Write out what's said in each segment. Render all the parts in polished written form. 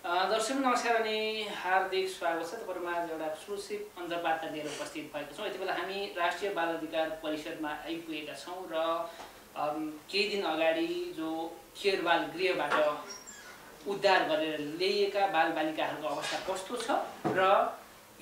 दर्शक नमस्कार अनि हार्दिक स्वागत छ तपाईहरुमा एउटा एक्सक्लुसिभ अन्तर्वार्ता लिएर उपस्थित भएको छौं। यति बेला हामी राष्ट्रिय बाल अधिकार परिषदमा आइपुगेका छौं र केही दिन अगाडि जो केयर बाल गृहबाट उद्धार गरेर ल्याइएका बालबालिकाहरूको अवस्था कस्तो छ र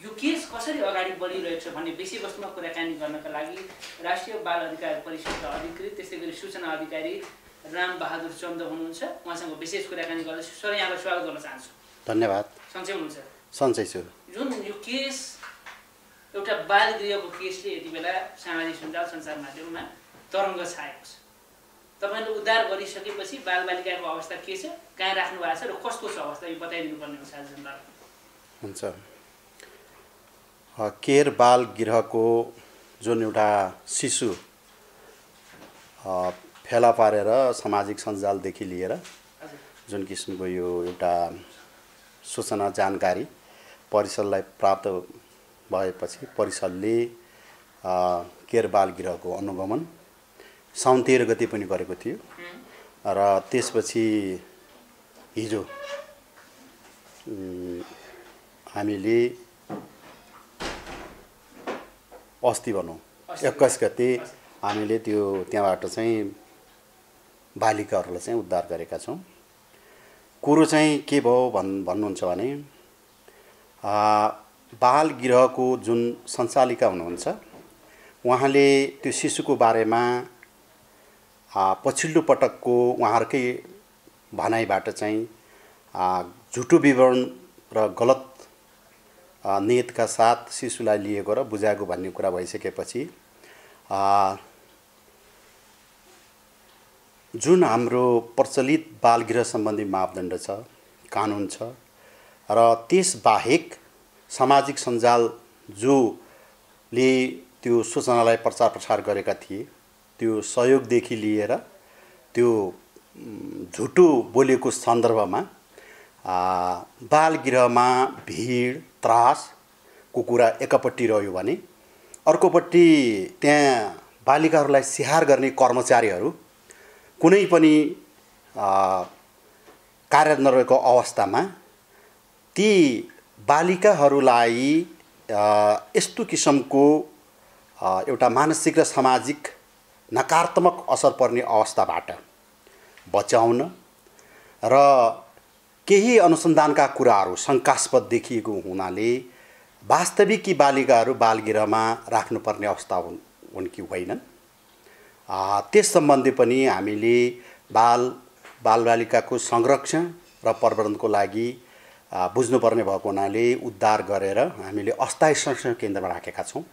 यो केस कसरी अगाडि बढिरहेको छ भन्ने विषयवस्तुमा कुराकानी गर्नका लागि राष्ट्रिय बाल अधिकार परिषदका अधिकृत त्यसैगरी सूचना अधिकारी राम बहादुर चन्द हुनुहुन्छ। उहाँसँग विशेष कुराकानी गर्दैछु। सर, यहाँलाई स्वागत गर्न चाहन्छु। धन्यवाद। सन्चै हुनुहुन्छ? सन्चै छु। जुन यो केस एउटा बाल गृहको केसले यति बेला सामाजिक सञ्जाल सञ्चार माध्यममा तरङ्ग छाएको छ। तपाईले उद्धार गरिसकेपछि बालबालिकाको अवस्था के छ, कहाँ राख्नु भएको छ र कस्तो छ अवस्था, यो बताइदिनु पर्ने हुन्छ आज जनतालाई। हुन्छ। केयर बाल गृहको जुन एउटा शिशु फेला पारेर सामाजिक सञ्जालदेखि लिएर जुन किसिमको यो एउटा सूचना जानकारी परिषदलाई प्राप्त भएपछि परिषदले केयर बाल गृहको अनुगमन साउन 13 गते पनि गरेको थियो र त्यसपछि हिजो हामीले अस्ति भनौँ 21 गते हामीले त्यो त्यहाँबाट चाहिँ बालिकाहरूलाई चाहिँ उद्धार गरेका छौँ। कुरो चाहिँ के भयो भन्नुहुन्छ भने बाल गृहको जुन सञ्चालिका हुनुहुन्छ उहाँले त्यो शिशुको बारेमा पछिल्लो पटकको उहाँहरूकै भनाइबाट चाहिँ झुटो विवरण र गलत नियतका साथ शिशुलाई लिएको र बुझाएको भन्ने कुरा भइसकेपछि जुन हाम्रो प्रचलित बालगृह सम्बन्धी मापदण्ड छ, कानुन छ र त्यसबाहेक सामाजिक सञ्जाल जोले त्यो सूचनालाई प्रचार प्रसार गरेका थिए त्यो सहयोगदेखि लिएर त्यो झुटो बोलेको सन्दर्भमा बालगृहमा भिड त्रासको कुरा एकपट्टि रह्यो भने अर्कोपट्टि त्यहाँ बालिकाहरूलाई स्याहार गर्ने कर्मचारीहरू कुनै पनि कार्य नरहेको अवस्थामा ती बालिकाहरूलाई यस्तो किसिमको एउटा मानसिक र सामाजिक नकारात्मक असर पर्ने अवस्थाबाट बचाउन र केही अनुसन्धानका कुराहरू शङ्कास्पद देखिएको हुनाले वास्तविक यी बालिकाहरू बालगृहमा राख्नुपर्ने अवस्था हुन् कि होइनन् त्यस सम्बन्धी पनि हामीले बालबालिकाको संरक्षण र प्रवर्धनको लागि बुझ्नुपर्ने भएको हुनाले उद्धार गरेर हामीले अस्थायी संरक्षण केन्द्रमा राखेका छौँ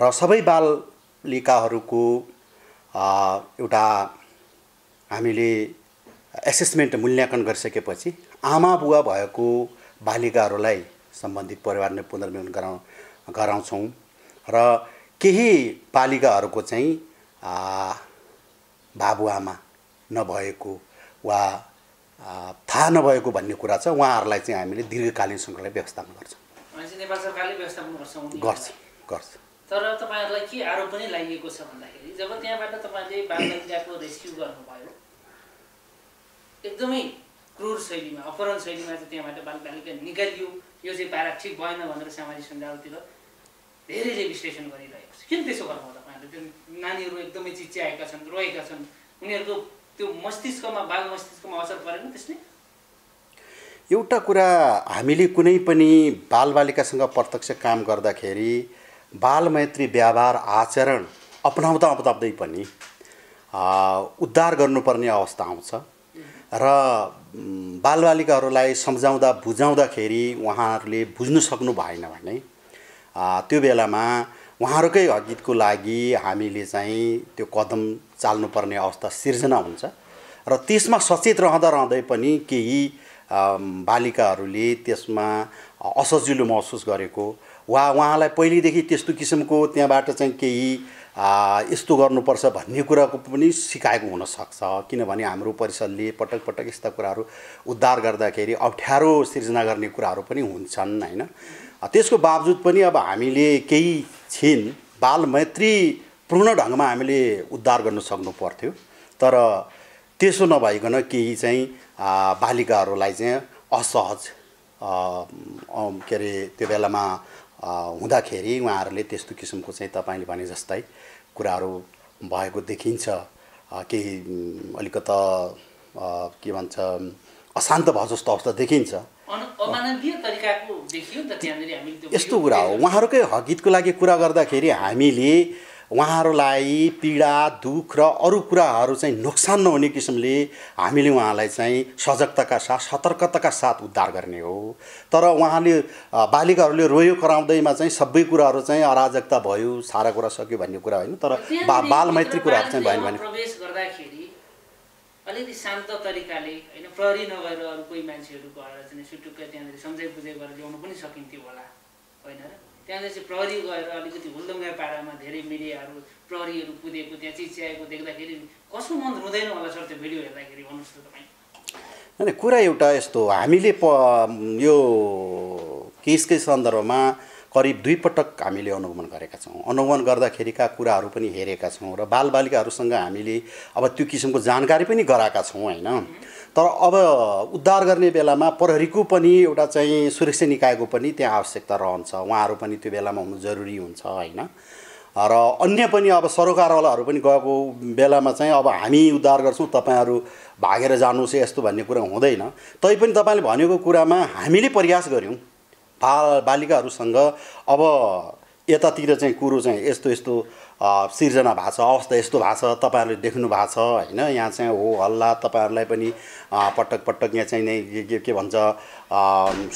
र सबै बालिकाहरूको एउटा हामीले एसेसमेन्ट मूल्याङ्कन गरिसकेपछि आमा बुवा भएको बालिकाहरूलाई सम्बन्धित परिवारले पुनर्मिलन गराउँछौँ र केही बालिकाहरूको चाहिँ बाबुआमा नभएको वा थाहा नभएको भन्ने कुरा छ उहाँहरूलाई चाहिँ हामीले दीर्घकालीन सङ्कटलाई व्यवस्थापन गर्छौँ। नेपाल सरकारले व्यवस्थापन गर्छ। तर तपाईहरुलाई के आरोप पनि लागेको छ भन्दाखेरि जब त्यहाँबाट तपाईले बालबालिकाको रेस्क्यु गर्नुभयो एकदमै क्रूर शैलीमा अपहरण शैलीमा चाहिँ त्यहाँबाट बालबालिका निकालियो, यो चाहिँ पारा ठिक भएन भनेर सामाजिक सञ्जालतिर धेरैले विश्लेषण गरिरहेको छ। किन त्यसो गर्नुभयो तपाईहरुले? त्यो नानीहरू एकदमै चिच्याएका छन्, रोएका छन्, उनीहरूको त्यो मस्तिष्कमा बाल मस्तिष्कमा असर परेन त्यसले? एउटा कुरा हामीले कुनै पनि बालबालिकासँग प्रत्यक्ष काम गर्दाखेरि बालमैत्री व्यवहार आचरण अपनाउँदै पनि उद्धार गर्नुपर्ने अवस्था आउँछ र बालबालिकाहरूलाई सम्झाउँदा बुझाउँदाखेरि उहाँहरूले बुझ्नु सक्नु भएन भने त्यो बेलामा उहाँहरूकै हकितको लागि हामीले चाहिँ त्यो कदम चाल्नुपर्ने अवस्था सिर्जना हुन्छ र त्यसमा सचेत रहँदै पनि केही बालिकाहरूले त्यसमा असजिलो महसुस गरेको वा उहाँलाई पहिलेदेखि त्यस्तो किसिमको त्यहाँबाट चाहिँ केही यस्तो गर्नुपर्छ भन्ने कुराको पनि सिकाएको हुनसक्छ। किनभने हाम्रो परिषदले पटक पटक यस्ता कुराहरू उद्धार गर्दाखेरि अप्ठ्यारो सिर्जना गर्ने कुराहरू पनि हुन्छन् हैन। त्यसको बावजुद पनि अब हामीले केही छिन बालमैत्री पूर्ण ढङ्गमा हामीले उद्धार गर्न सक्नु पर्थ्यो तर त्यसो नभइकन केही चाहिँ बालिकाहरूलाई चाहिँ असहज के अरे त्यो बेलामा हुँदाखेरि उहाँहरूले त्यस्तो किसिमको चाहिँ तपाईँले भने जस्तै कुराहरू भएको देखिन्छ। केही अलिकता के भन्छ अशान्त भयो जस्तो अवस्था देखिन्छ। अमानवीय तरिकाको देखियो नि त त्यहाँनिर हामीले त्यो यस्तो कुरा हो। उहाँहरूकै हकहितको लागि कुरा गर्दाखेरि हामीले उहाँहरूलाई पीडा दुःख र अरू कुराहरू चाहिँ नोक्सान नहुने किसिमले हामीले उहाँलाई चाहिँ सजगताका साथ सतर्कताका साथ उद्धार गर्ने हो। तर उहाँले बालिकाहरूले रोयो कराउँदैमा चाहिँ सबै कुराहरू चाहिँ अराजकता भयो, सारा कुरा सक्यो भन्ने कुरा होइन। तर बालमैत्री कुराहरू चाहिँ भएन भने प्रवेश गर्दाखेरि अलिकति शान्त तरिकाले होइन प्रहरी नगएर अरू कोही मान्छेहरू गएर चाहिँ सुटुक्कै त्यहाँनिर सम्झाइ बुझाइ गरेर ल्याउनु पनि सकिन्थ्यो होला होइन र। त्यहाँनिर चाहिँ प्रहरी गएर अलिकति हुल्दुङ्गा पारामा धेरै मिडियाहरू प्रहरीहरू कुदेको त्यहाँ चिच्याएको देख्दाखेरि कसको मन रुँदैन होला सर त्यो भिडियो हेर्दाखेरि भन्नुहोस् त तपाईँ। होइन कुरा एउटा यस्तो हामीले यो केसकै सन्दर्भमा करिब 2 पटक हामीले अनुगमन गरेका छौँ। अनुगमन गर्दाखेरिका कुराहरू पनि हेरेका छौँ र बालबालिकाहरूसँग हामीले अब त्यो किसिमको जानकारी पनि गराएका छौँ होइन। तर अब उद्धार गर्ने बेलामा प्रहरीको पनि एउटा चाहिँ सुरक्षा निकायको पनि त्यहाँ आवश्यकता रहन्छ। उहाँहरू पनि त्यो बेलामा हुनु जरुरी हुन्छ होइन। र अन्य पनि अब सरोकारवालाहरू पनि गएको बेलामा चाहिँ अब हामी उद्धार गर्छौँ तपाईँहरू भागेर जानुहोस् यस्तो भन्ने कुरा हुँदैन। तैपनि तपाईँले भनेको कुरामा हामीले प्रयास गऱ्यौँ बालिकाहरूसँग। अब यतातिर चाहिँ कुरो चाहिँ यस्तो यस्तो सिर्जना भएको छ, अवस्था यस्तो भएको छ, तपाईँहरूले देख्नु भएको छ होइन। यहाँ चाहिँ हो हल्ला, तपाईँहरूलाई पनि पटक पटक यहाँ चाहिँ के भन्छ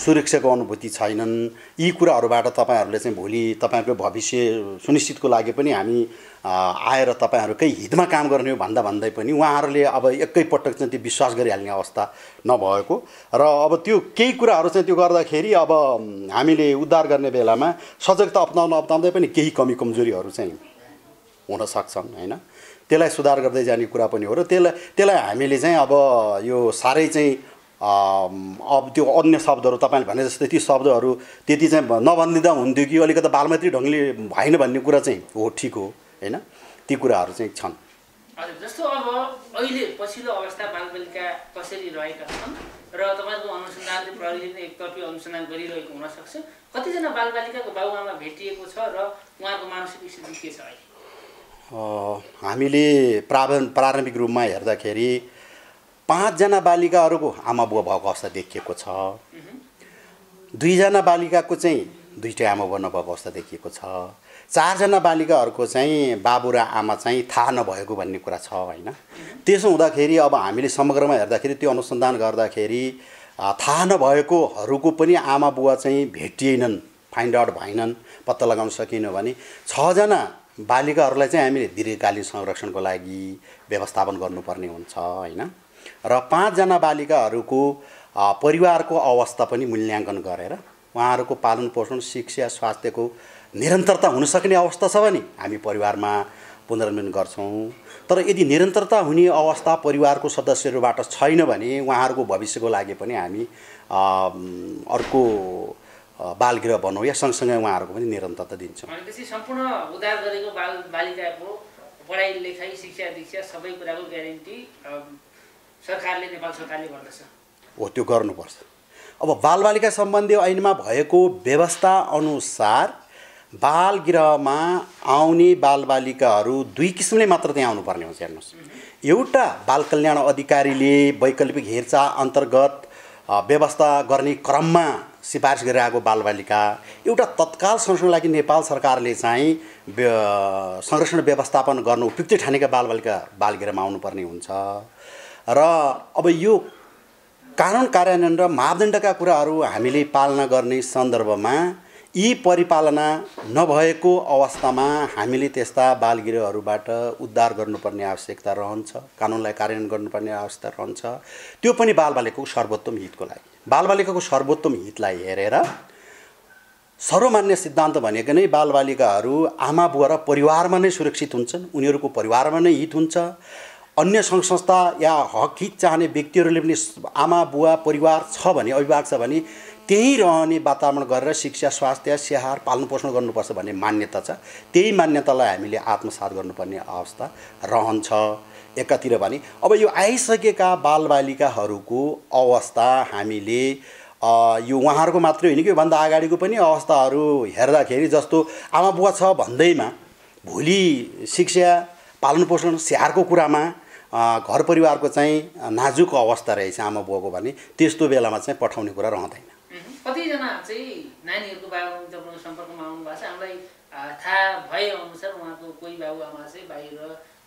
सुरक्षाको अनुभूति छैनन्। यी कुराहरूबाट तपाईँहरूले चाहिँ भोलि तपाईँहरूको भविष्य सुनिश्चितको लागि पनि हामी आएर तपाईँहरूकै हितमा काम गर्ने हो भन्दा भन्दै पनि उहाँहरूले अब एकैपटक चाहिँ त्यो विश्वास गरिहाल्ने अवस्था नभएको र अब त्यो केही कुराहरू चाहिँ त्यो गर्दाखेरि अब हामीले उद्धार गर्ने बेलामा सजगता अप्नाउँदै पनि केही कमी कमजोरीहरू चाहिँ हुन सक्छन् होइन। त्यसलाई सुधार गर्दै जाने कुरा पनि हो र त्यसलाई हामीले चाहिँ अब यो साह्रै चाहिँ अब त्यो अन्य शब्दहरू तपाईँले भने जस्तै ती शब्दहरू त्यति चाहिँ नभनिदिँदा हुन्थ्यो कि अलिकति बालमैत्री ढङ्गले भएन भन्ने कुरा चाहिँ हो, ठिक हो होइन। ती कुराहरू चाहिँ छन्। हजुर, जस्तो अब अहिले पछिल्लो अवस्था बालबालिका कसरी रहेका छन् र तपाईँको अनुसन्धानले प्रहरीले एकतर्फी अनुसन्धान गरिरहेको हुनसक्छ। कतिजना बालबालिकाको बाबुआमा भेटिएको छ र उहाँको मानसिक स्थिति के छ अहिले? हामीले प्रारम्भिक रूपमा हेर्दाखेरि 5 जना बालिकाहरूको आमा बुवा भएको अवस्था देखिएको छ। 2 जना बालिकाको चाहिँ 2टै आमा बुवा नभएको अवस्था देखिएको छ। 4 जना बालिकाहरूको चाहिँ बाबु र आमा चाहिँ थाहा नभएको भन्ने कुरा छ होइन। त्यसो हुँदाखेरि अब हामीले समग्रमा हेर्दाखेरि त्यो अनुसन्धान गर्दाखेरि थाहा नभएकोहरूको पनि आमा बुवा चाहिँ भेटिएनन्, फाइन्ड आउट भएनन्, पत्ता लगाउन सकिएन भने 6 जना बालिकाहरूलाई चाहिँ हामीले दीर्घकालीन संरक्षणको लागि व्यवस्थापन गर्नुपर्ने हुन्छ होइन। र 5 जना बालिकाहरूको परिवारको अवस्था पनि मूल्याङ्कन गरेर उहाँहरूको पालन पोषण शिक्षा स्वास्थ्यको निरन्तरता हुन सक्ने अवस्था छ भने हामी परिवारमा पुनर्निर्माण गर्छौँ। तर यदि निरन्तरता हुने अवस्था परिवारको सदस्यहरूबाट छैन भने उहाँहरूको भविष्यको लागि पनि हामी अर्को बालगृह बनाऊ या सँगसँगै उहाँहरूको पनि निरन्तरता दिन्छौँ। भनेपछि सम्पूर्ण उद्धार गरेको बालिकाको पढाइ लेखाइ शिक्षा दीक्षा सबै कुराको ग्यारेन्टी सरकारले, नेपाल सरकारले गर्दछ हो, त्यो गर्नुपर्छ। अब बालबालिका सम्बन्धी ऐनमा भएको व्यवस्था अनुसार बालगृहमा आउने बालबालिकाहरू 2 किसिमले मात्र त्यहाँ आउनुपर्ने हुन्छ। हेर्नुहोस्, एउटा बाल कल्याण अधिकारीले वैकल्पिक हेरचाह अन्तर्गत व्यवस्था गर्ने क्रममा सिफारिस गरिरहेको बालबालिका, एउटा तत्काल संरक्षणको लागि नेपाल सरकारले चाहिँ संरक्षण व्यवस्थापन गर्नु उपयुक्त ठानेका बालबालिका बालगृहमा आउनुपर्ने हुन्छ। र अब यो कानुन कार्यान्वयन र मापदण्डका कुराहरू हामीले पालना गर्ने सन्दर्भमा यी परिपालना नभएको अवस्थामा हामीले त्यस्ता बालगृहहरूबाट उद्धार गर्नुपर्ने आवश्यकता रहन्छ, कानुनलाई कार्यान्वयन गर्नुपर्ने आवश्यकता रहन्छ। त्यो पनि बालबालिकाको सर्वोत्तम हितको लागि, बालबालिकाको सर्वोत्तम हितलाई हेरेर सर्वमान्य सिद्धान्त भनेको नै बालबालिकाहरू आमा बुवा र परिवारमा नै सुरक्षित हुन्छन्, उनीहरूको परिवारमा नै हित हुन्छ। अन्य सङ्घ संस्था या हक हित चाहने व्यक्तिहरूले पनि आमा बुवा परिवार छ भने, अभिभावक छ भने त्यही रहने वातावरण गरेर शिक्षा स्वास्थ्य स्याहार पालन पोषण गर्नुपर्छ भन्ने मान्यता छ। त्यही मान्यतालाई हामीले आत्मसात गर्नुपर्ने अवस्था रहन्छ एकातिर भने। अब यो आइसकेका बालबालिकाहरूको अवस्था हामीले यो उहाँहरूको मात्रै होइन कि योभन्दा अगाडिको पनि अवस्थाहरू हेर्दाखेरि जस्तो आमा बुवा छ भन्दैमा भोलि शिक्षा पालनपोषण स्याहारको कुरामा घर परिवारको चाहिँ नाजुक अवस्था रहेछ आमा बुवाको भने त्यस्तो बेलामा चाहिँ पठाउने कुरा रहँदैन। कतिजना चाहिँ नानीहरूको बाबुआमा तपाईँको सम्पर्कमा आउनु भएको छ। हामीलाई थाहा भएअनुसार उहाँको कोही बाबुआमा चाहिँ बाहिर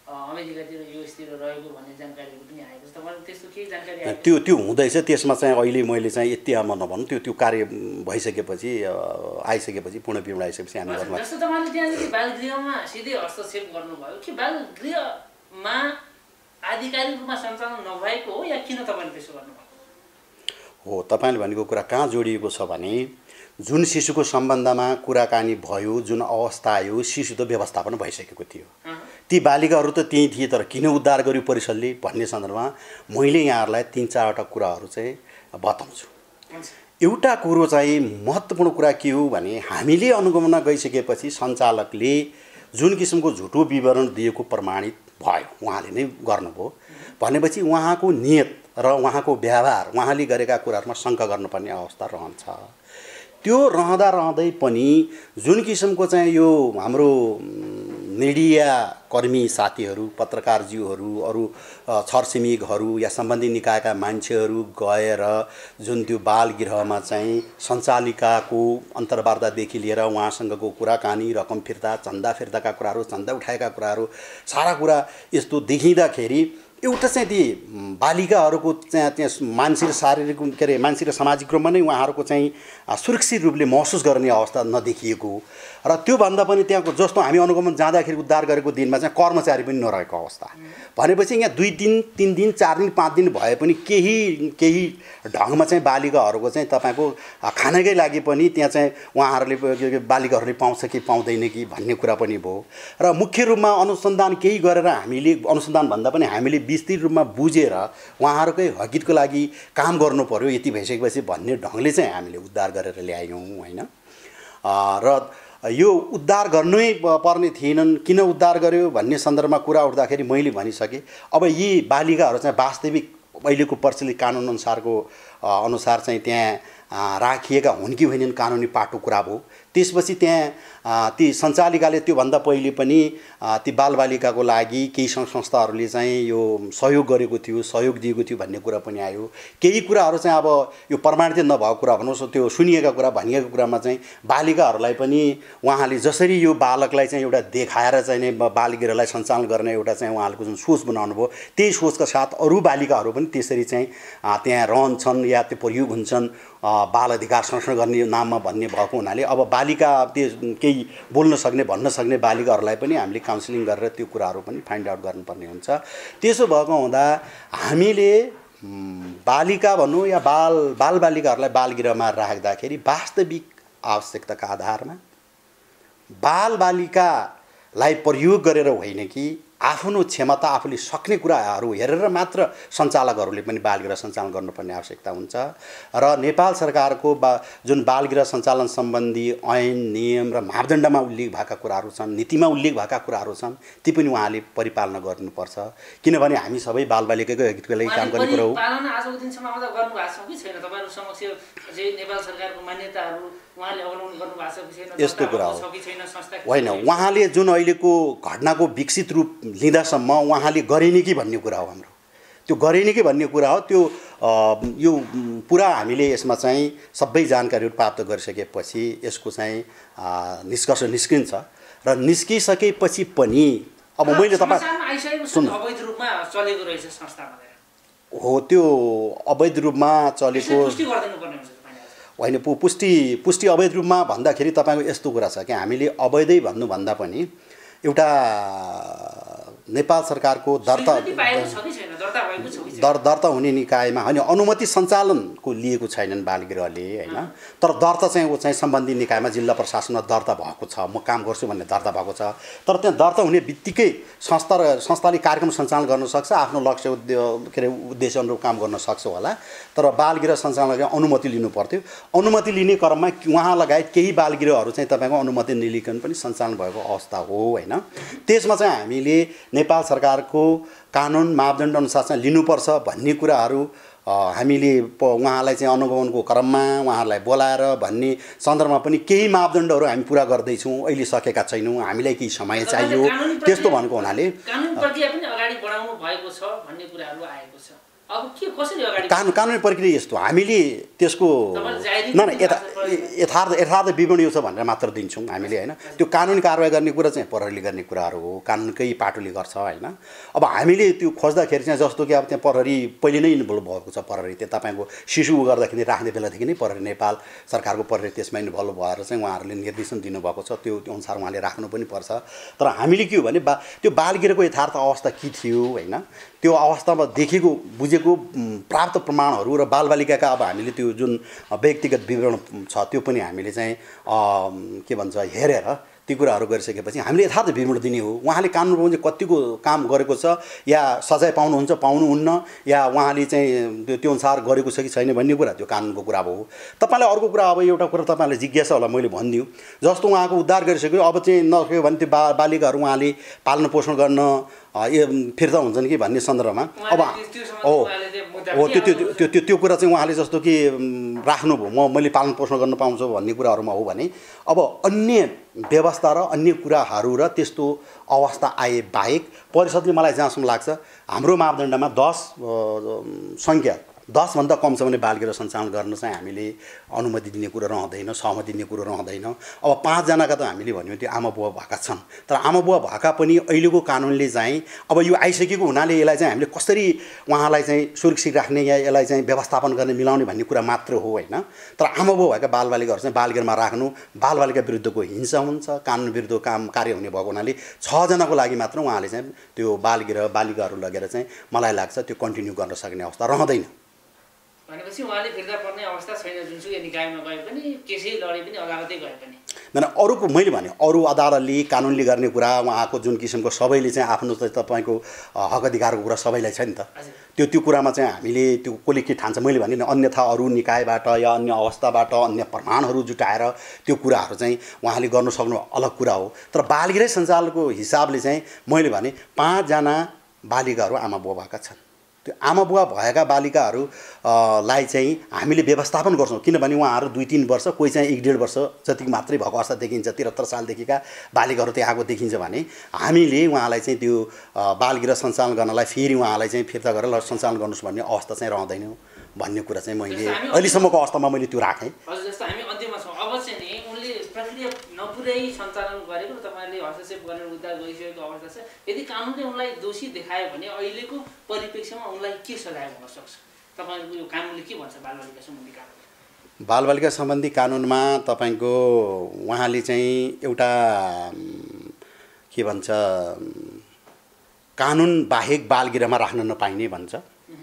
अमेरिकातिर युएसतिर रहेको भन्ने जानकारीहरू पनि आएको छ। तपाईँलाई त्यस्तो केही जानकारी आएको? त्यो हुँदैछ। त्यसमा चाहिँ अहिले मैले चाहिँ यति म नभनौँ, त्यो कार्य भइसकेपछि आइसकेपछि पूर्ण पिउँ आइसकेपछि हामी गर्नु। जस्तो तपाईँले त्यहाँदेखि बालगृहमा सिधै हस्तक्षेप गर्नुभयो कि बालगृहमा आधिकारिक रूपमा सञ्चालन नभएको हो या किन तपाईँले त्यसो गर्नुभयो? हो, तपाईँले भनेको कुरा कहाँ जोडिएको छ भने जुन शिशुको सम्बन्धमा कुराकानी भयो, जुन अवस्था आयो, शिशु त व्यवस्थापन भइसकेको थियो। ती बालिकाहरू त त्यहीँ थिए, तर किन उद्धार गर्यो परिषदले भन्ने सन्दर्भमा मैले यहाँहरूलाई 3-4वटा कुराहरू चाहिँ बताउँछु। एउटा कुरो चाहिँ महत्त्वपूर्ण कुरा के हो भने हामीले अनुगमनमा गइसकेपछि सञ्चालकले जुन किसिमको झुटो विवरण दिएको प्रमाणित भयो, उहाँले नै गर्नुभयो भनेपछि उहाँको नियत र उहाँको व्यवहार, उहाँले गरेका कुराहरूमा शङ्का गर्नुपर्ने अवस्था रहन्छ। त्यो रहँदै पनि जुन किसिमको चाहिँ यो हाम्रो मिडिया कर्मी साथीहरू, पत्रकारज्यूहरू, अरू छरछिमेकहरू या सम्बन्धित निकायका मान्छेहरू गएर जुन त्यो बालगृहमा चाहिँ सञ्चालिकाको अन्तर्वार्तादेखि लिएर उहाँसँगको कुराकानी, रकम फिर्ता, चन्दा फिर्ताका कुराहरू, चन्दा उठाएका कुराहरू, सारा कुरा यस्तो देखिँदाखेरि एउटा चाहिँ ती बालिकाहरूको चाहिँ त्यहाँ मानसिक र शारीरिक के अरे मानसिक र सामाजिक रूपमा नै उहाँहरूको चाहिँ सुरक्षित रूपले महसुस गर्ने अवस्था नदेखिएको र त्योभन्दा पनि त्यहाँको जस्तो हामी अनुगमन जाँदाखेरि उद्धार गरेको दिनमा चाहिँ कर्मचारी पनि नरहेको अवस्था भनेपछि यहाँ 2 दिन 3 दिन 4 दिन 5 दिन भए पनि केही ढङ्गमा चाहिँ बालिकाहरूको चाहिँ तपाईँको खानाकै लागि पनि त्यहाँ चाहिँ उहाँहरूले बालिकाहरूले पाउँछ कि पाउँदैन कि भन्ने कुरा पनि भयो र मुख्य रूपमा अनुसन्धान केही गरेर हामीले अनुसन्धान भन्दा पनि हामीले विस्तृत रूपमा बुझेर उहाँहरूकै हकितको लागि काम गर्नु पर्यो यति भइसकेपछि भन्ने ढङ्गले चाहिँ हामीले उद्धार गरेर ल्यायौँ हैन। र यो उद्धार गर्नै पर्ने थिएनन्, किन उद्धार गर्यो भन्ने सन्दर्भमा कुरा उठ्दाखेरि मैले भनिसकेँ। अब यी बालिकाहरू चाहिँ वास्तविक अहिलेको प्रचलित कानुन अनुसार चाहिँ त्यहाँ राखिएका हुन् कि होइनन् कानुनी पाटो कुरा भयो। त्यसपछि त्यहाँ ती सञ्चालिकाले त्योभन्दा पहिले पनि ती बालबालिकाको लागि केही सङ्घ संस्थाहरूले चाहिँ यो सहयोग गरेको थियो, सहयोग दिएको थियो भन्ने कुरा पनि आयो। केही कुराहरू चाहिँ अब यो प्रमाणित नभएको कुरा भन्नुहोस्, त्यो सुनिएका कुरा भनिएका कुरामा चाहिँ बालिकाहरूलाई पनि उहाँले जसरी यो बालकलाई चाहिँ एउटा देखाएर चाहिँ नै बालगृहलाई सञ्चालन गर्ने एउटा चाहिँ उहाँहरूको जुन सोच बनाउनु भयो, त्यही सोचका साथ अरू बालिकाहरू पनि त्यसरी चाहिँ त्यहाँ रहन्छन् या त्यो प्रयोग हुन्छन् बाल अधिकार संरक्षण गर्ने नाममा भन्ने भएको हुनाले अब बालिका त्यो केही बोल्न सक्ने भन्न सक्ने बालिकाहरूलाई पनि हामीले काउन्सिलिङ गरेर त्यो कुराहरू पनि फाइन्ड आउट गर्नुपर्ने हुन्छ। त्यसो भएको हुँदा हामीले बालिका भनौँ या बालबालिकाहरूलाई बालगृहमा राख्दाखेरि वास्तविक आवश्यकताका आधारमा बालबालिकालाई प्रयोग गरेर होइन कि आफ्नो क्षमता आफूले सक्ने कुराहरू हेरेर मात्र सञ्चालकहरूले पनि बालगृह सञ्चालन गर्नुपर्ने आवश्यकता हुन्छ। र नेपाल सरकारको जुन बालगृह सञ्चालन सम्बन्धी ऐन नियम र मापदण्डमा उल्लेख भएका कुराहरू छन्, नीतिमा उल्लेख भएका कुराहरू छन्, ती पनि उहाँले परिपालना गर्नुपर्छ। किनभने हामी सबै बालबालिकाको हितको लागि काम गर्ने कुरा हो। पालना आजको दिनसम्म आउँदा गर्नु भएको छ कि छैन? तपाईहरु समक्ष चाहिँ नेपाल सरकारको मान्यताहरू उहाँले अवलम्बन गर्नु भएको छ कि छैन? यस्तो कुरा हो होइन, उहाँले जुन अहिलेको घटनाको विकसित रूप लिँदासम्म उहाँले गरेन कि भन्ने कुरा हो हाम्रो। त्यो गरेन कि भन्ने कुरा हो। त्यो यो पुरा हामीले यसमा चाहिँ सबै जानकारीहरू प्राप्त गरिसकेपछि यसको चाहिँ निष्कर्ष निस्किन्छ र निस्किसकेपछि पनि अब मैले तपाईँ सुन्नु अवैध रूपमा चलेको रहेछ संस्था भनेर हो, त्यो अवैध रूपमा चलेको होइन। पुष्टि अवैध रूपमा भन्दाखेरि तपाईँको यस्तो कुरा छ कि हामीले अवैधै भन्नुभन्दा पनि एउटा नेपाल सरकारको दर्ता हुने निकायमा होइन अनुमति सञ्चालनको लिएको छैनन् बालगृहले होइन, तर दर्ता चाहिँ ऊ चाहिँ सम्बन्धित निकायमा जिल्ला प्रशासनमा दर्ता भएको छ, म काम गर्छु भन्ने दर्ता भएको छ। तर त्यहाँ दर्ता हुने बित्तिकै संस्थाले कार्यक्रम सञ्चालन गर्न सक्छ, आफ्नो लक्ष्य के अरे उद्देश्य अनुरूप काम गर्न सक्छ होला, तर बालगृह सञ्चालनले अनुमति लिनु पर्थ्यो। अनुमति लिने क्रममा उहाँ लगायत केही बालगृहहरू चाहिँ तपाईँको अनुमति नलिकन पनि सञ्चालन भएको अवस्था हो होइन। त्यसमा चाहिँ हामीले नेपाल सरकारको कानुन मापदण्ड अनुसार चाहिँ लिनुपर्छ भन्ने कुराहरू हामीले उहाँलाई चाहिँ अनुगमनको क्रममा उहाँहरूलाई बोलाएर भन्ने सन्दर्भमा पनि केही मापदण्डहरू हामी पुरा गर्दैछौँ, अहिले सकेका छैनौँ, हामीलाई केही समय चाहियो, त्यस्तो भनेको हुनाले कानुन प्रक्रिया पनि अगाडि बढाउनु भएको छ भन्ने कुराहरू आएको छ। अब के कसरी अगाडि कानुनी प्रक्रिया यस्तो हामीले त्यसको यथार्थ विवरण यो छ भनेर मात्र दिन्छौँ हामीले होइन। त्यो कानुनी कारवाही गर्ने कुरा चाहिँ प्रहरीले गर्ने कुराहरू हो, कानुनकै पाटोले गर्छ होइन। अब हामीले त्यो खोज्दाखेरि चाहिँ जस्तो कि अब त्यहाँ प्रहरी पहिले नै इन्भल्भ भएको छ, प्रहरी त्यो तपाईँको शिशु गर्दाखेरि राख्ने बेलादेखि नै प्रहरी नेपाल सरकारको प्रहरी त्यसमा इन्भल्भ भएर चाहिँ उहाँहरूले निर्देशन दिनुभएको छ, त्यो अनुसार उहाँले राख्नु पनि पर्छ। तर हामीले के हो भने त्यो बालगिरहको यथार्थ अवस्था के थियो होइन, त्यो अवस्थामा देखेको बुझेको प्राप्त प्रमाणहरू र बालबालिकाका अब हामीले त्यो जुन व्यक्तिगत विवरण छ त्यो पनि हामीले चाहिँ के भन्छ हेरेर ती कुराहरू गरिसकेपछि हामीले यथार्थ विवरण दिने हो। उहाँले कानुनमा चाहिँ कतिको काम गरेको छ या सजाय पाउनुहुन्छ पाउनुहुन्न या उहाँले चाहिँ त्यो अनुसार गरेको छ कि छैन भन्ने कुरा त्यो कानुनको कुरा हो। तपाईँलाई अर्को कुरा अब एउटा कुरा तपाईँलाई जिज्ञासा होला मैले भनिदिउँ, जस्तो उहाँको उद्धार गरिसक्यो अब चाहिँ नसक्यो भने त्यो बालिकाहरू उहाँले पालन पोषण गर्न फिर्ता हुन्छन् कि भन्ने सन्दर्भमा अब त्यो कुरा चाहिँ उहाँले जस्तो कि राख्नुभयो मैले पालन पोषण गर्न पाउँछु भन्ने कुराहरूमा हो भने अब अन्य व्यवस्था र अन्य कुराहरू र त्यस्तो अवस्था आए बाहेक परिषदले मलाई जहाँसम्म लाग्छ हाम्रो मापदण्डमा 10 सङ्ख्या 10 भन्दा कम छ भने बालगिरह सञ्चालन गर्न चाहिँ हामीले अनुमति दिने कुरो रहँदैन, सहमति दिने कुरो रहँदैन। अब 5 जनाका त हामीले भन्यो त्यो आमा बुवा भएका छन्, तर आमा बुवा भएका पनि अहिलेको कानुनले चाहिँ अब यो आइसकेको हुनाले यसलाई चाहिँ हामीले कसरी उहाँलाई चाहिँ सुरक्षित राख्ने या यसलाई चाहिँ व्यवस्थापन गर्ने मिलाउने भन्ने कुरा मात्र हो होइन। तर आमा बुवा भएका बालबालिकाहरू चाहिँ बालगिरहमा राख्नु बालबालिका विरुद्धको हिंसा हुन्छ, कानुन विरुद्धको काम कार्य हुने भएको हुनाले 6 जनाको लागि मात्र उहाँले चाहिँ त्यो बालगिरह बालिकाहरू लगेर चाहिँ मलाई लाग्छ त्यो कन्टिन्यू गर्न सक्ने अवस्था रहँदैन। भनेपछि उहाँले फिर्ता पर्ने अवस्था छैन, जुनसुकै निकायमा गए पनि केसै लडे पनि अदालतै गए पनि अरूको मैले भने अरू अदालतले कानुनले गर्ने कुरा उहाँको जुन किसिमको सबैले चाहिँ आफ्नो चाहिँ तपाईँको हक अधिकारको कुरा सबैलाई छ नि त, त्यो कुरामा चाहिँ हामीले त्यो कसले के ठान्छ मैले भने अन्यथा अरू निकायबाट या अन्य अवस्थाबाट अन्य प्रमाणहरू जुटाएर त्यो कुराहरू चाहिँ उहाँले गर्न सक्नु अलग कुरा हो। तर बालगिरह सञ्चालनको हिसाबले चाहिँ मैले भने 5 जना बालिकाहरू आमा बुवा भएका छन्, त्यो आमा बुवा भएका बालिकाहरूलाई चाहिँ हामीले व्यवस्थापन गर्छौँ किनभने उहाँहरू 2-3 वर्ष कोही चाहिँ 1-1.5 वर्ष जतिको मात्रै भएको अवस्था देखिन्छ, 73 सालदेखिका बालिकाहरू त्यहाँ आएको देखिन्छ भने हामीले उहाँलाई चाहिँ त्यो बालगिरह सञ्चालन गर्नलाई फेरि उहाँलाई चाहिँ फिर्ता गरेर सञ्चालन गर्नुहोस् भन्ने अवस्था चाहिँ रहँदैन भन्ने कुरा चाहिँ मैले अहिलेसम्मको अवस्थामा मैले त्यो राखेँ। हजुर जस्तो हामी अन्त्यमा छौँ, अब चाहिँ नि उनले प्रक्रिया नपुर्याइ सञ्चालन गरेको र तपाईँले हस्तक्षेप गरेर उद्धार गरिसकेको अवस्था छ, यदि कानुनले उनलाई दोषी देखायो भने अहिलेको परिप्रेक्ष्यमा उनलाई के सजाय हुन सक्छ? तपाईँको यो कानुनले के भन्छ बालबालिका सम्बन्धी कानुन? बालबालिका सम्बन्धी कानुनमा तपाईँको उहाँले चाहिँ एउटा के भन्छ कानुन बाहेक बालगिरहमा राख्न नपाइने भन्छ।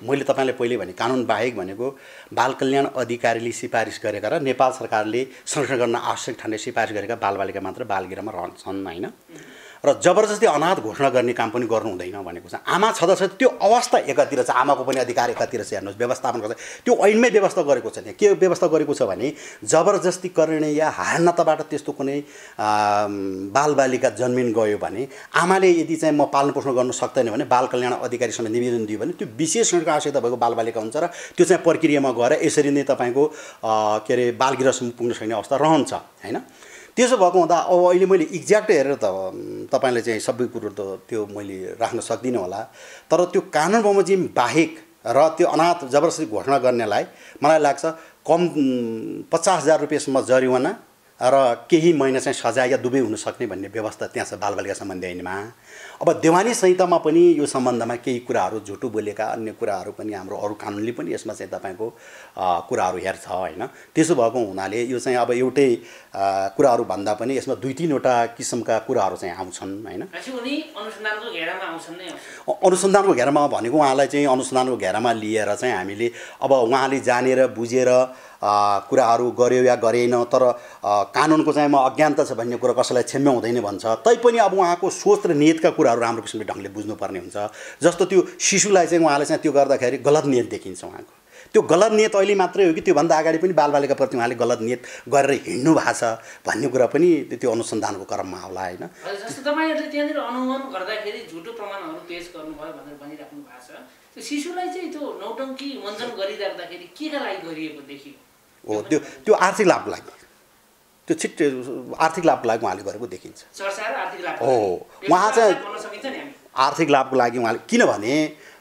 मैले तपाईँलाई पहिले भने कानुन बाहेक भनेको बाल कल्याण अधिकारीले सिफारिस गरेका र नेपाल सरकारले संरक्षण गर्न आवश्यक ठान्ने सिफारिस गरेका बालबालिका मात्र बालगिरहमा रहन्छन् होइन। र जबरजस्ती अनाथ घोषणा गर्ने काम पनि गर्नु हुँदैन भनेको छ। आमा छँदा त्यो अवस्था एकातिर छ, आमाको पनि अधिकार एकातिर छ, हेर्नुहोस् व्यवस्थापन गर्छ त्यो ऐनमै व्यवस्था गरेको छ। त्यहाँ के व्यवस्था गरेको छ भने जबरजस्ती गर्ने या हार्नताबाट त्यस्तो कुनै बालबालिका जन्मिन गयो भने आमाले यदि चाहिँ म पालन पोषण गर्न सक्दैन भने बाल कल्याण अधिकारीसँग निवेदन दियो भने त्यो विशेष आवश्यकता भएको बालबालिका हुन्छ र त्यो चाहिँ प्रक्रियामा गएर यसरी नै तपाईँको के अरे बालगिरहसम्म पुग्न सक्ने अवस्था रहन्छ होइन। त्यसो भएको हुँदा अब अहिले मैले एक्ज्याक्ट हेरेर त तपाईँलाई चाहिँ सबै कुरो त त्यो मैले राख्न सक्दिनँ होला, तर त्यो कानुन बमोजिम बाहेक र त्यो अनाथ जबरजस्ती घोषणा गर्नेलाई मलाई लाग्छ कम 50,000 रुपियाँसम्म जरिवाना र केही महिना चाहिँ सजाय या दुवै हुन सक्ने भन्ने व्यवस्था त्यहाँ छ बालबालिका सम्बन्धी ऐनमा। अब देवानी संहितामा पनि यो सम्बन्धमा केही कुराहरू झुटो बोलेका अन्य कुराहरू पनि हाम्रो अरू कानुनले पनि यसमा चाहिँ तपाईँको कुराहरू हेर्छ होइन। त्यसो भएको हुनाले यो चाहिँ अब एउटै कुराहरू भन्दा पनि यसमा 2-3 वटा किसिमका कुराहरू चाहिँ आउँछन् होइन। अनुसन्धानको घेरामा भनेको उहाँलाई चाहिँ अनुसन्धानको घेरामा लिएर चाहिँ हामीले अब उहाँले जानेर बुझेर कुराहरू गर्यो या गरेन, तर कानुनको चाहिँ म अज्ञानता छ भन्ने कुरा कसैलाई क्षम्य हुँदैन भन्छ, तैपनि अब उहाँको सोच र नियतका कुराहरू राम्रो किसिमले ढङ्गले बुझ्नुपर्ने हुन्छ। जस्तो त्यो शिशुलाई चाहिँ उहाँले चाहिँ त्यो गर्दाखेरि गलत नियत देखिन्छ उहाँको, त्यो गलत नियत अहिले मात्रै हो कि त्योभन्दा अगाडि पनि बालबालिकाप्रति उहाँले गलत नियत गरेर हिँड्नु भएको छ भन्ने कुरा पनि त्यो अनुसन्धानको क्रममा होला होइन। जस्तो तपाईँहरूले त्यहाँनिर अनुगमन गर्दाखेरि झुटो प्रमाणहरू पेश गर्नुभयो भनेर भनिराख्नु भएको छ, त्यो शिशुलाई चाहिँ त्यो नौटङ्की मञ्चन गरिराख्दाखेरि केका लागि गरिएको देखियो? हो त्यो आर्थिक लाभको लागि, त्यो छिट्टै आर्थिक लाभको लागि उहाँले गरेको देखिन्छ। हो उहाँ चाहिँ आर्थिक लाभको लागि उहाँले, किनभने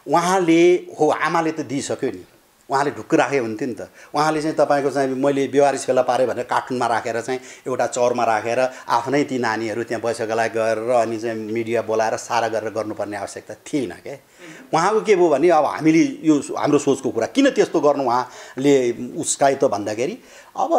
उहाँले हो आमाले त दिइसक्यो नि, उहाँले ढुक्क राखे हुन्थ्यो नि त। उहाँले चाहिँ तपाईँको चाहिँ मैले बेवारिस फेला पारेँ भनेर कार्टुनमा राखेर चाहिँ एउटा चौरमा राखेर आफ्नै ती नानीहरू त्यहाँ बैसकलाई गरेर अनि चाहिँ मिडिया बोलाएर सारा गरेर गर्नुपर्ने आवश्यकता थिएन क्या। उहाँको के भयो भने अब हामीले यो हाम्रो सोचको कुरा किन त्यस्तो गर्नु उहाँले उस्काइ त भन्दाखेरि अब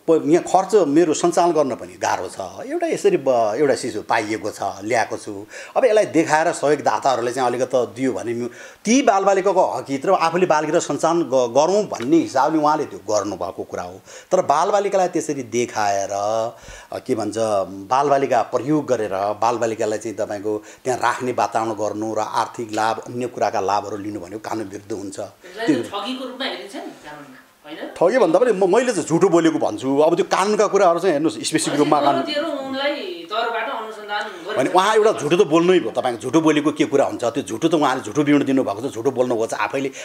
यहाँ खर्च मेरो सञ्चालन गर्न पनि गाह्रो छ, एउटा यसरी एउटा शिशु पाइएको छ ल्याएको छु, अब यसलाई देखाएर सहयोगदाताहरूले चाहिँ अलिकति दियो भने ती बालबालिकाको हकहित र आफूले बालबालिका सञ्चालन गरौँ भन्ने हिसाबले उहाँले त्यो गर्नुभएको कुरा हो। तर बालबालिकालाई त्यसरी देखाएर के भन्छ बालबालिका प्रयोग गरेर बालबालिकालाई चाहिँ तपाईँको त्यहाँ राख्ने वातावरण गर्नु र आर्थिक लाभ अन्य कुराका लाभहरू लिनु भनेको कानुन विरुद्ध हुन्छ। ठगी भन्दा पनि मैले चाहिँ झुटो बोलेको भन्छु। अब त्यो कानुनका कुराहरू चाहिँ हेर्नुहोस् स्पेसिफिक रूपमा भने उहाँ एउटा झुटो त बोल्नै भयो। तपाईँको झुटो बोलेको के कुरा हुन्छ, त्यो झुटो त उहाँले झुटो विवरण दिनुभएको छ, झुटो बोल्नुभएको छ,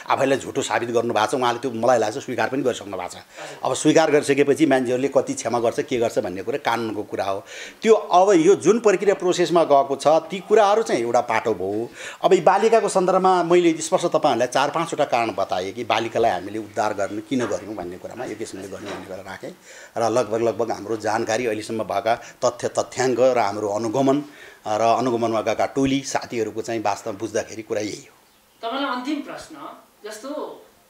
आफैलाई झुटो साबित गर्नुभएको छ। उहाँले त्यो मलाई लाग्छ स्वीकार पनि गरिसक्नु भएको छ। अब स्वीकार गरिसकेपछि मान्छेहरूले कति क्षमा गर्छ के गर्छ भन्ने कुरा कानुनको कुरा हो। त्यो अब यो जुन प्रक्रिया प्रोसेसमा गएको छ ती कुराहरू चाहिँ एउटा पाटो भयो। अब यी बालिकाको सन्दर्भमा मैले स्पष्ट तपाईँहरूलाई 4-5वटा कारण बताएँ कि बालिकालाई हामीले उद्धार गर्नु किन गऱ्यौँ भन्ने कुरामा यो किसिमले गर्नु भन्ने कुरा राखेँ र लगभग हाम्रो जानकारी अहिलेसम्म भएका तथ्याङ्क र हाम्रो अनुगमन र अनुगमनमा गएका टोली साथीहरूको चाहिँ वास्तवमा बुझ्दाखेरि कुरा यही हो। तपाईँलाई अन्तिम प्रश्न, जस्तो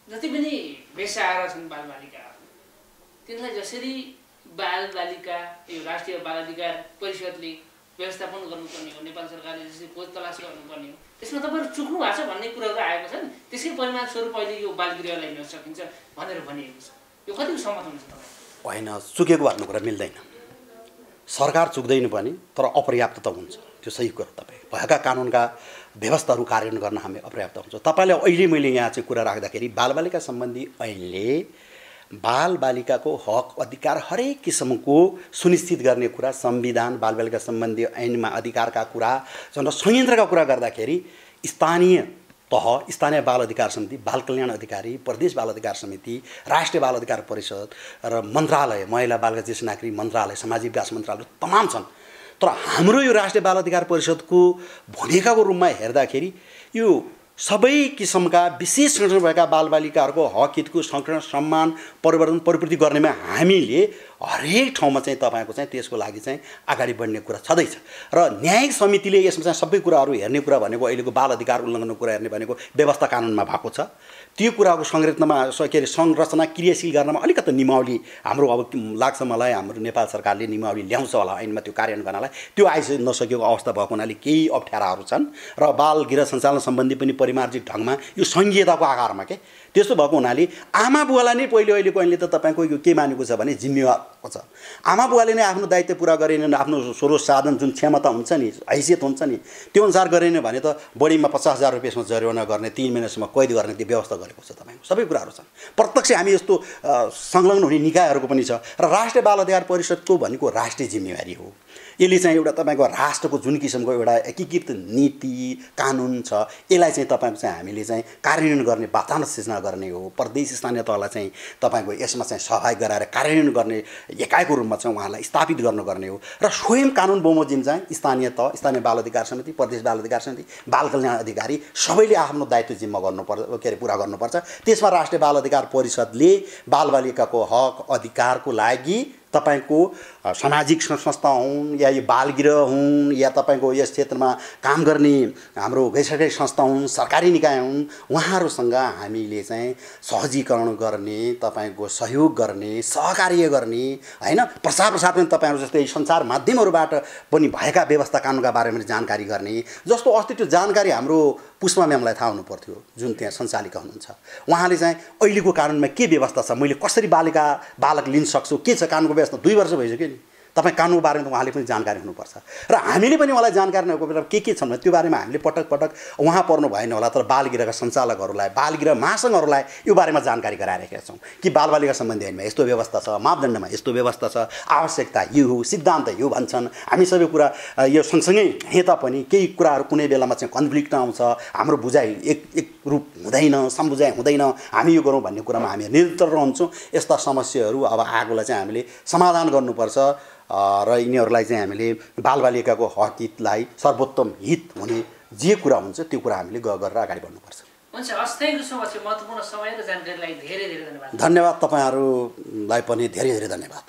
जति पनि बेसाएर छन् बालबालिका तिनलाई जसरी बालबालिका यो राष्ट्रिय बाल अधिकार परिषदले व्यवस्थापन गर्नुपर्ने हो, नेपाल सरकारले जसरी खोज तलास गर्नुपर्ने हो, त्यसमा तपाईँहरू चुक्नु भएको छ भन्ने कुराहरू आएको छ नि। त्यसकै परिणामस्वरूप अहिले यो बालगृहलाई हिँड्न सकिन्छ भनेर भनिएको छ, यो कतिको सहमत हुन्छ तपाईँ? होइन, चुकेको भन्ने कुरा मिल्दैन। सरकार चुक्दैन पनि तर अपर्याप्त त हुन्छ, त्यो सही कुरा। तपाईँ भएका कानुनका व्यवस्थाहरू कार्यान्वयन गर्न हामी अपर्याप्त हुन्छ। तपाईँले अहिले मैले यहाँ चाहिँ कुरा राख्दाखेरि बालबालिका सम्बन्धी ऐनले बालबालिकाको हक अधिकार हरेक किसिमको सुनिश्चित गर्ने कुरा, संविधान बालबालिका सम्बन्धी ऐनमा अधिकारका कुरा र संयन्त्रका कुरा गर्दाखेरि स्थानीय तह, स्थानीय बाल अधिकार समिति, बाल कल्याण अधिकारी, प्रदेश बाल अधिकार समिति, राष्ट्रिय बाल अधिकार परिषद र मन्त्रालय, महिला बाल ज्येष्ठ नागरिक मन्त्रालय, सामाजिक विकास मन्त्रालय तमाम छन्। तर हाम्रो यो राष्ट्रिय बाल अधिकार परिषदको भूमिकाको रूपमा हेर्दाखेरि यो सबै किसिमका विशेष संरक्षण भएका बालबालिकाहरूको हक हितको संरक्षण, सम्मान, परिवर्तन, परिपूर्ति गर्नेमा हामीले हरेक ठाउँमा चाहिँ तपाईँको चाहिँ त्यसको लागि चाहिँ अगाडि बढ्ने कुरा छँदैछ। र न्यायिक समितिले यसमा चाहिँ सबै कुराहरू हेर्ने कुरा भनेको अहिलेको बाल अधिकार उल्लङ्घनको कुरा हेर्ने भनेको व्यवस्था कानुनमा भएको छ। त्यो कुराको संरचनामा के अरे संरचना क्रियाशील गर्नमा अलिकति नियमावली हाम्रो अब लाग्छ मलाई हाम्रो नेपाल सरकारले नियमावली ल्याउँछ होला ऐनमा त्यो कार्यान्वयन गर्नलाई, त्यो नसकेको अवस्था भएको हुनाले केही अप्ठ्याराहरू छन् र बाल गृह सञ्चालन सम्बन्धी पनि परिमार्जित ढङ्गमा यो सङ्घीयताको आकारमा के त्यस्तो भएको हुनाले आमा बुवालाई नै अहिलेको ऐनले त तपाईँको यो के मानेको छ भने जिम्मेवार छ। आमा बुवाले नै आफ्नो दायित्व पुरा गरेनन्, आफ्नो स्रोत साधन जुन क्षमता हुन्छ नि, हैसियत हुन्छ नि, त्यो अनुसार गरेन भने त बढीमा 50,000 रुपियाँसम्म जरिवाना गर्ने, 3 महिनासम्म कैद गर्ने त्यो व्यवस्था गरेको छ। तपाईँको सबै कुराहरू छन्। प्रत्यक्ष हामी यस्तो संलग्न हुने निकायहरूको पनि छ र राष्ट्रिय बाल अधिकार परिषदको भनेको राष्ट्रिय जिम्मेवारी हो। यसले चाहिँ एउटा तपाईँको राष्ट्रको जुन किसिमको एउटा एकीकृत नीति कानुन छ यसलाई चाहिँ तपाईँको चाहिँ हामीले चाहिँ कार्यान्वयन गर्ने वातावरण सिर्जना गर्ने हो। प्रदेश स्थानीय तहलाई चाहिँ तपाईँको यसमा चाहिँ सहयोग गराएर कार्यान्वयन गर्ने एकाइको रूपमा चाहिँ उहाँलाई स्थापित गर्नुपर्ने हो र स्वयं कानुन बमोजिम चाहिँ स्थानीय तह, स्थानीय बाल अधिकार समिति, प्रदेश बाल अधिकार समिति, बाल कल्याण अधिकारी सबैले आफ्नो दायित्व जिम्मा गर्नुपर्छ, के अरे पुरा गर्नुपर्छ। त्यसमा राष्ट्रिय बाल अधिकार परिषदले बालबालिकाको हक अधिकारको लागि तपाईँको सामाजिक संस्था हुन् या यो बालगृह हुन् या तपाईँको यस क्षेत्रमा काम गर्ने हाम्रो गैरसरकारी संस्था हुन्, सरकारी निकाय हुन्, उहाँहरूसँग हामीले चाहिँ सहजीकरण गर्ने, तपाईँको सहयोग गर्ने, सहकार्य गर्ने होइन। प्रसार पनि तपाईँहरू जस्तै सञ्चार माध्यमहरूबाट पनि भएका व्यवस्था कानुनका बारेमा जानकारी गर्ने। जस्तो अस्ति त्यो जानकारी हाम्रो पुष्पा म्यामलाई थाहा हुनु पर्थ्यो जुन त्यहाँ सञ्चालिका हुनुहुन्छ। उहाँले चाहिँ अहिलेको कानुनमा के व्यवस्था छ, मैले कसरी बालक लिन सक्छु, के छ कानुनको व्यवस्था, 2 वर्ष भइसक्यो नि। तपाईँ कानुनको बारेमा उहाँले पनि जानकारी हुनुपर्छ र हामीले पनि उहाँलाई जानकारी नभएको बेला के छन् भने त्यो बारेमा हामीले पटक पटक उहाँ पर्नु भएन होला तर बालगृहका सञ्चालकहरूलाई बालगृह महासङ्घहरूलाई यो बारेमा जानकारी गराइरहेका छौँ कि बालबालिका सम्बन्धी ऐनमा यस्तो व्यवस्था छ, मापदण्डमा यस्तो व्यवस्था छ, आवश्यकता यो हो, सिद्धान्त यो भन्छन्। हामी सबै कुरा यो सँगसँगै हेँ तापनि केही कुराहरू कुनै बेलामा चाहिँ कन्फ्लिक्ट आउँछ, हाम्रो बुझाइ एक रूप हुँदैन, सम्बुझाइ हुँदैन, हामी यो गरौँ भन्ने कुरामा हामी निरन्तर रहन्छौँ। यस्ता समस्याहरू अब आएकोलाई चाहिँ हामीले समाधान गर्नुपर्छ र यिनीहरूलाई चाहिँ हामीले बालबालिकाको हक हितलाई सर्वोत्तम हित हुने जे कुरा हुन्छ त्यो कुरा हामीले गरेर अगाडि बढ्नुपर्छ। हुन्छ, हस्, थ्याङ्क यू सो मच। महत्त्वपूर्ण समय र जानकारीलाई धेरै धेरै धन्यवाद। धन्यवाद, तपाईँहरूलाई पनि धेरै धेरै धन्यवाद।